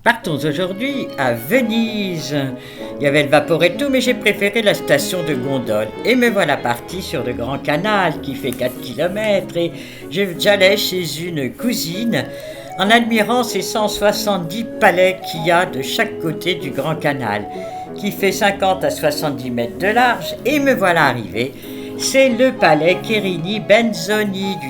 Partons aujourd'hui à Venise. Il y avait le Vaporetto, mais j'ai préféré la station de gondole. Et me voilà parti sur le Grand Canal qui fait 4 kilomètres. Et j'allais chez une cousine en admirant ces 170 palais qu'il y a de chaque côté du Grand Canal, qui fait 50 à 70 mètres de large. Et me voilà arrivé. C'est le palais Cherini-Benzoni du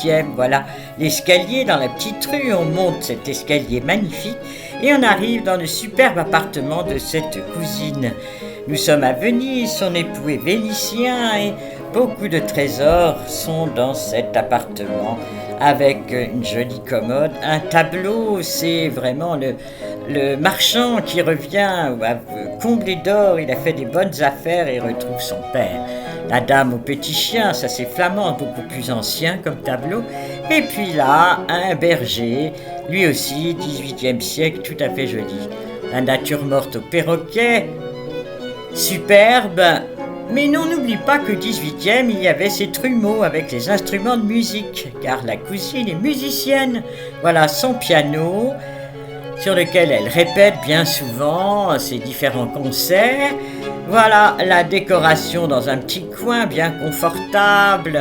18e. Voilà l'escalier dans la petite rue. On monte cet escalier magnifique et on arrive dans le superbe appartement de cette cousine. Nous sommes à Venise, son époux est vénitien et beaucoup de trésors sont dans cet appartement avec une jolie commode, un tableau. C'est vraiment le marchand qui revient comblé d'or. Il a fait des bonnes affaires et retrouve son père. La dame au petit chien, ça c'est flamand, beaucoup plus ancien comme tableau. Et puis là, un berger, lui aussi, 18e siècle, tout à fait joli. La nature morte au perroquet, superbe. Mais non, n'oublie pas que 18e, il y avait ces trumeaux avec les instruments de musique, car la cousine est musicienne. Voilà son piano, sur lequel elle répète bien souvent ses différents concerts. Voilà la décoration dans un petit coin bien confortable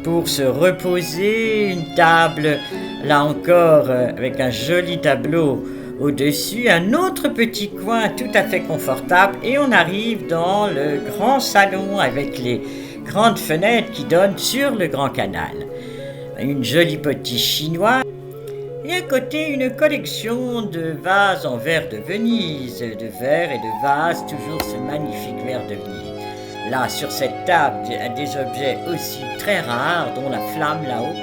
pour se reposer, une table là encore avec un joli tableau au-dessus, un autre petit coin tout à fait confortable et on arrive dans le grand salon avec les grandes fenêtres qui donnent sur le Grand Canal. Une jolie potiche chinoise. Et à côté, une collection de vases en verre de Venise, de verres et de vases, toujours ce magnifique verre de Venise. Là, sur cette table, des objets aussi très rares, dont la flamme là-haut.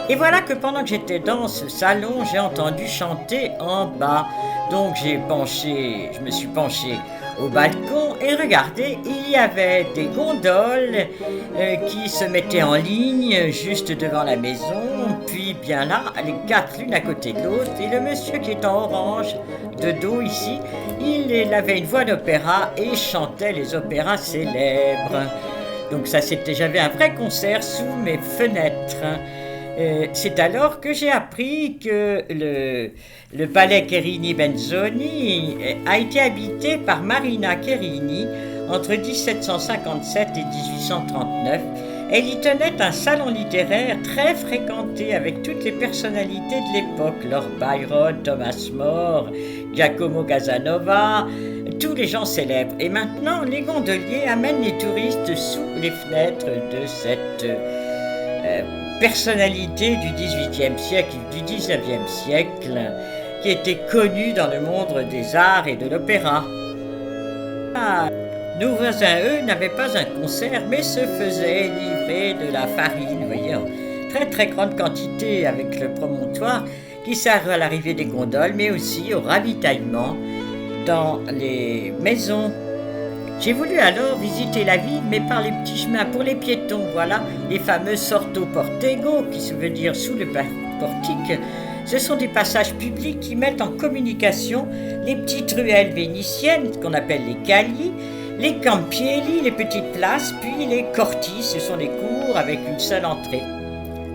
Et voilà que pendant que j'étais dans ce salon, j'ai entendu chanter en bas. Donc je me suis penché au balcon et regardez, il y avait des gondoles qui se mettaient en ligne juste devant la maison, puis bien là, les 4 l'une à côté de l'autre, et le monsieur qui est en orange de dos ici, il avait une voix d'opéra et chantait les opéras célèbres. Donc j'avais un vrai concert sous mes fenêtres. C'est alors que j'ai appris que le palais Cherini-Benzoni a été habité par Marina Cherini entre 1757 et 1839. Elle y tenait un salon littéraire très fréquenté avec toutes les personnalités de l'époque, Lord Byron, Thomas More, Giacomo Casanova, tous les gens célèbres. Et maintenant, les gondoliers amènent les touristes sous les fenêtres de cette personnalité du XVIIIe siècle, du XIXe siècle, qui était connue dans le monde des arts et de l'opéra. Nos voisins, eux, n'avaient pas un concert, mais se faisaient livrer de la farine, vous voyez, en très très grande quantité avec le promontoire, qui sert à l'arrivée des gondoles, mais aussi au ravitaillement dans les maisons. J'ai voulu alors visiter la ville, mais par les petits chemins pour les piétons, voilà, les fameux Sorto Portego, qui veut dire sous le portique. Ce sont des passages publics qui mettent en communication les petites ruelles vénitiennes, qu'on appelle les calli, les campielli, les petites places, puis les corti, ce sont les cours avec une seule entrée.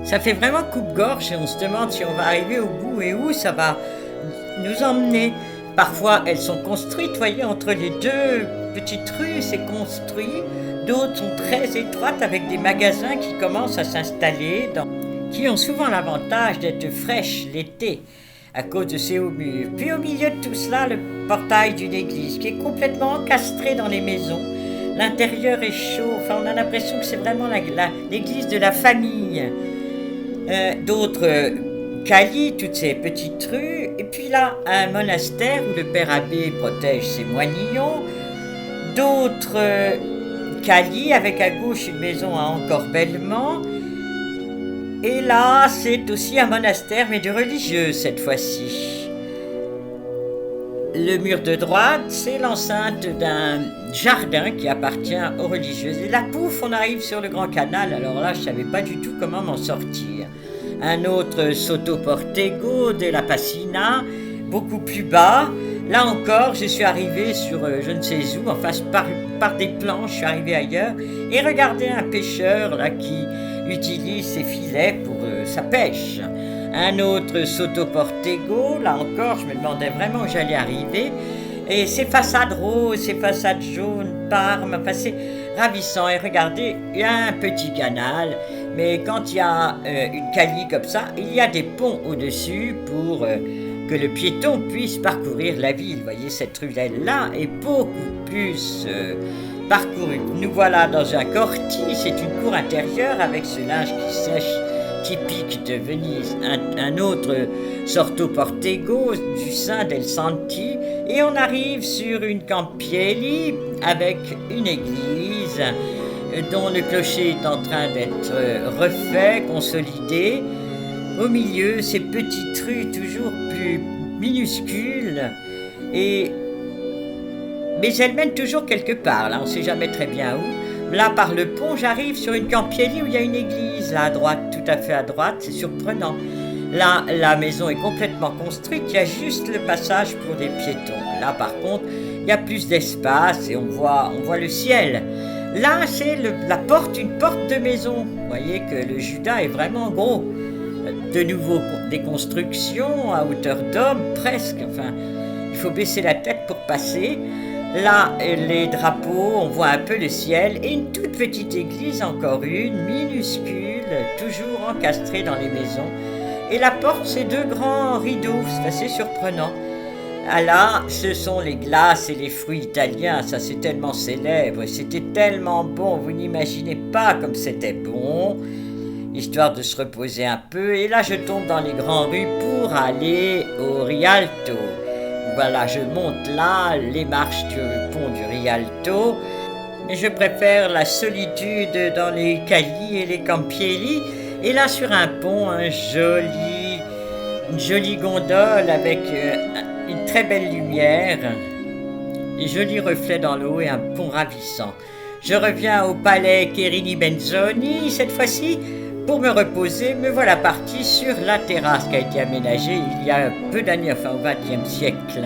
Ça fait vraiment coupe-gorge et on se demande si on va arriver au bout et où ça va nous emmener. Parfois, elles sont construites, voyez, entre les deux petites rues, c'est construit. D'autres sont très étroites avec des magasins qui commencent à s'installer, qui ont souvent l'avantage d'être fraîches l'été à cause de ces hauts murs. Puis au milieu de tout cela, le portail d'une église qui est complètement encastré dans les maisons. L'intérieur est chaud, enfin on a l'impression que c'est vraiment l'église de la famille. D'autres calli, toutes ces petites rues, et puis là, un monastère où le père abbé protège ses moignons, d'autres calli, avec à gauche une maison à encorbellement, et là, c'est aussi un monastère, mais de religieux cette fois-ci. Le mur de droite, c'est l'enceinte d'un jardin qui appartient aux religieuses. Et là, pouf, on arrive sur le Grand Canal, alors là, je ne savais pas du tout comment m'en sortir. Un autre Sotto Portego de la Passina, beaucoup plus bas. Là encore, je suis arrivé sur je ne sais où, enfin par des planches, je suis arrivé ailleurs. Et regardez un pêcheur là qui utilise ses filets pour sa pêche. un autre Sottoportego, là encore je me demandais vraiment où j'allais arriver, et ces façades roses, ces façades jaunes, Parme, enfin c'est ravissant, et regardez, il y a un petit canal, mais quand il y a une calie comme ça, il y a des ponts au-dessus pour que le piéton puisse parcourir la ville. Vous voyez, cette ruelle-là est beaucoup plus parcourue. Nous voilà dans un corti, c'est une cour intérieure avec ce linge qui sèche typique de Venise, un autre Sottoportego du Saint del Santi, et on arrive sur une Campielli avec une église dont le clocher est en train d'être refait, consolidé. Au milieu, ces petites rues toujours plus minuscules, mais elles mènent toujours quelque part, là, on ne sait jamais très bien où. Là, par le pont, j'arrive sur une Campielli où il y a une église, là, à droite, tout à fait à droite, c'est surprenant. Là, la maison est complètement construite, il y a juste le passage pour des piétons. Là, par contre, il y a plus d'espace et on voit le ciel. Là, c'est une porte de maison. Vous voyez que le Judas est vraiment gros. De nouveau, des constructions à hauteur d'homme, presque. Enfin, il faut baisser la tête pour passer. Là, les drapeaux, on voit un peu le ciel. Et une toute petite église, encore une, minuscule, toujours encastrée dans les maisons. Et la porte, c'est deux grands rideaux. C'est assez surprenant. Ah là, ce sont les glaces et les fruits italiens, ça c'est tellement célèbre, c'était tellement bon, vous n'imaginez pas comme c'était bon, histoire de se reposer un peu, et là je tombe dans les grandes rues pour aller au Rialto. Voilà, je monte là, les marches du pont du Rialto, et je préfère la solitude dans les Cali et les Campielli, et là sur un pont, une jolie gondole avec une très belle lumière, des jolis reflets dans l'eau et un pont ravissant. Je reviens au palais Cherini Benzoni, cette fois-ci, pour me reposer. Me voilà parti sur la terrasse qui a été aménagée il y a peu d'années, enfin au XXe siècle.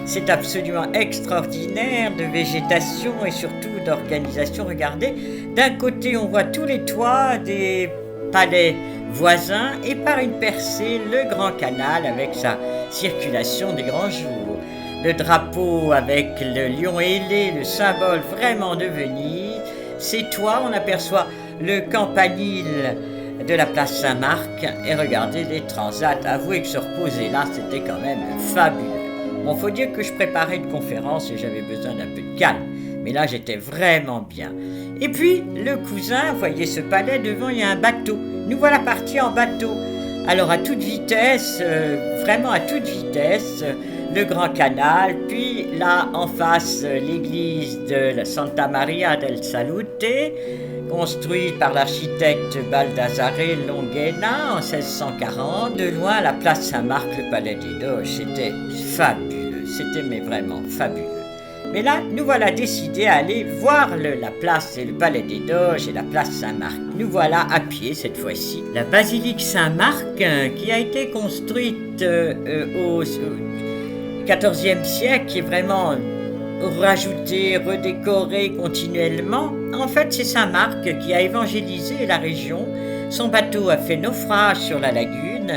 C'est absolument extraordinaire de végétation et surtout d'organisation. Regardez, d'un côté on voit tous les toits des palais voisins et par une percée le grand canal avec sa circulation des grands jours. Le drapeau avec le lion ailé, le symbole vraiment de Venise. Ces toits, on aperçoit le campanile de la place Saint-Marc et regardez les transats. Avouez que se reposer là, c'était quand même fabuleux. Bon, faut dire que je préparais une conférence et j'avais besoin d'un peu de calme. Mais là, j'étais vraiment bien. Et puis, le cousin, voyez ce palais, devant, il y a un bateau. Nous voilà partis en bateau. Alors, à toute vitesse, vraiment à toute vitesse, le grand canal, puis là, en face, l'église de la Santa Maria del Salute, construite par l'architecte Baldassare Longhena en 1640. De loin, la place Saint-Marc, le palais des Doges, c'était fabuleux. C'était mais vraiment fabuleux. Mais là, nous voilà décidés à aller voir la place et le palais des Doges et la place Saint-Marc. Nous voilà à pied cette fois-ci. La basilique Saint-Marc, qui a été construite au XIVe siècle, qui est vraiment rajoutée, redécorée continuellement. En fait, c'est Saint-Marc qui a évangélisé la région. Son bateau a fait naufrage sur la lagune,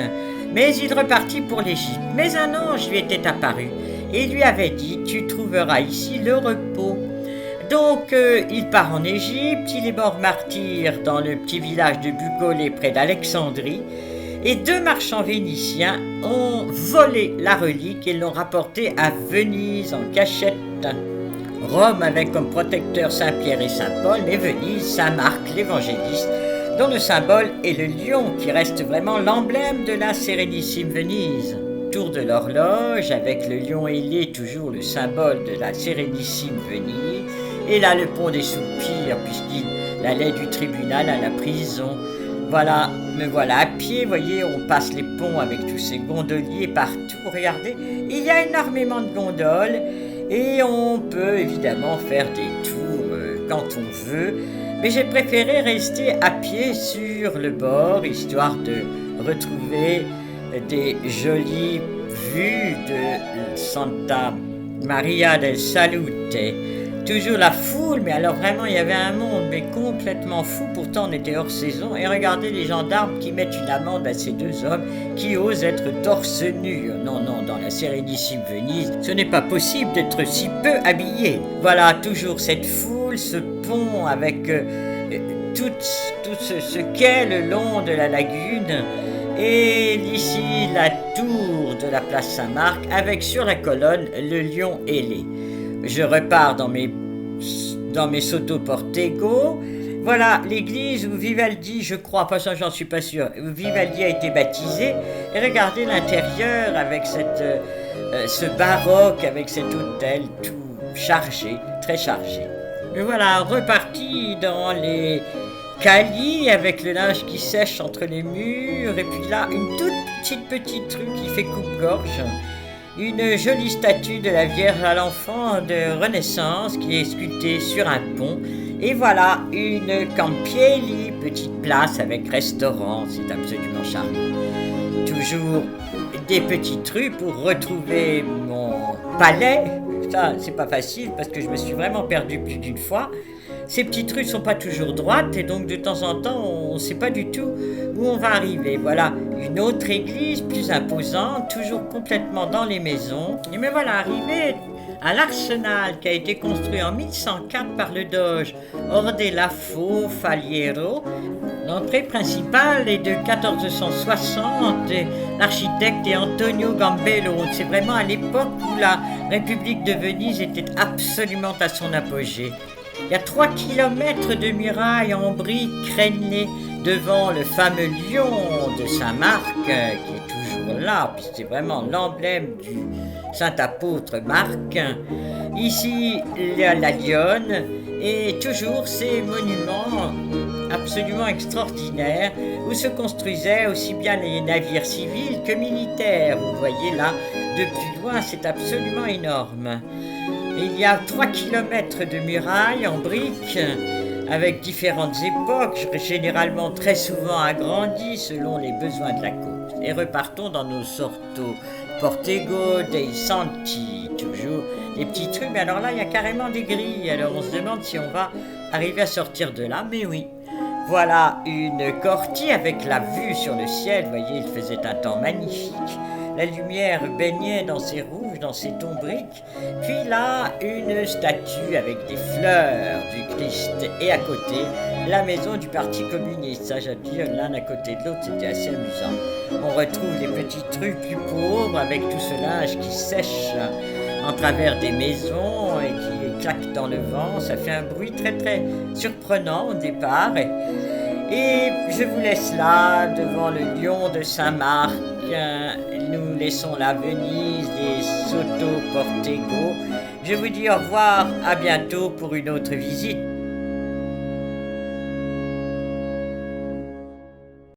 mais il repartit pour l'Égypte. Mais un ange lui était apparu et lui avait dit « Tu trouveras ici le repos ». Donc, il part en Égypte, il est mort martyr dans le petit village de Buccolée près d'Alexandrie, et deux marchands vénitiens ont volé la relique et l'ont rapportée à Venise en cachette. Rome avec comme protecteur Saint-Pierre et Saint-Paul, mais Venise, Saint-Marc, l'évangéliste, dont le symbole est le lion, qui reste vraiment l'emblème de la Sérénissime Venise. Tour de l'horloge, avec le lion ailé, toujours le symbole de la Sérénissime Venise, et là le pont des soupirs, puisqu'il allait du tribunal à la prison. Voilà, me voilà à pied, voyez, on passe les ponts avec tous ces gondoliers partout, regardez, il y a énormément de gondoles, et on peut évidemment faire des tours quand on veut, mais j'ai préféré rester à pied sur le bord, histoire de retrouver des jolies vues de Santa Maria del Salute. Toujours la foule, mais alors vraiment il y avait un monde, mais complètement fou, pourtant on était hors saison, et regardez les gendarmes qui mettent une amende à ces deux hommes qui osent être torse nu. Non, non, dans la Sérénissime Venise, ce n'est pas possible d'être si peu habillé. Voilà, toujours cette foule, ce pont avec tout ce quai le long de la lagune, et ici la tour de la place Saint-Marc, avec sur la colonne le lion ailé. Je repars dans mes Sotto Portego. Voilà l'église où Vivaldi, je crois, pas ça j'en suis pas sûr, où Vivaldi a été baptisé. Et regardez l'intérieur avec ce baroque, avec cet hôtel tout chargé, très chargé. Et voilà, reparti dans les calis avec le linge qui sèche entre les murs. Et puis là, une toute petite rue qui fait coupe-gorge. Une jolie statue de la Vierge à l'Enfant de Renaissance qui est sculptée sur un pont. Et voilà, une Campielli, petite place avec restaurant, c'est absolument charmant. Toujours des petites rues pour retrouver mon palais. Ça, c'est pas facile parce que je me suis vraiment perdu plus d'une fois. Ces petites rues ne sont pas toujours droites et donc de temps en temps, on ne sait pas du tout où on va arriver. Voilà, une autre église plus imposante, toujours complètement dans les maisons. Et me voilà arrivé à l'Arsenal qui a été construit en 1104 par le doge Ordelafo Faliero. L'entrée principale est de 1460 et l'architecte est Antonio Gambello. C'est vraiment à l'époque où la République de Venise était absolument à son apogée. Il y a 3 kilomètres de murailles en briques crénelées devant le fameux lion de Saint-Marc qui est toujours là, puis c'est vraiment l'emblème du saint apôtre Marc. Ici, il y a la lionne et toujours ces monuments absolument extraordinaires où se construisaient aussi bien les navires civils que militaires. Vous voyez là, de plus loin, c'est absolument énorme. Il y a 3 kilomètres de murailles en briques avec différentes époques, généralement très souvent agrandies selon les besoins de la cause. Et repartons dans nos Sotto Portego dei Santi, toujours des petites rues. Mais alors là, il y a carrément des grilles. Alors on se demande si on va arriver à sortir de là. Mais oui, voilà une Corti avec la vue sur le ciel. Vous voyez, il faisait un temps magnifique. La lumière baignait dans ses rouges, dans ses tons briques. Puis là, une statue avec des fleurs du Christ. Et à côté, la maison du Parti communiste. Ça, j'ai dit, l'un à côté de l'autre, c'était assez amusant. On retrouve les petites rues plus pauvres avec tout ce linge qui sèche en travers des maisons et qui claque dans le vent. Ça fait un bruit très très surprenant au départ. Et je vous laisse là, devant le lion de Saint-Marc. Nous laissons la Venise des Sotto Portego. Je vous dis au revoir, à bientôt pour une autre visite.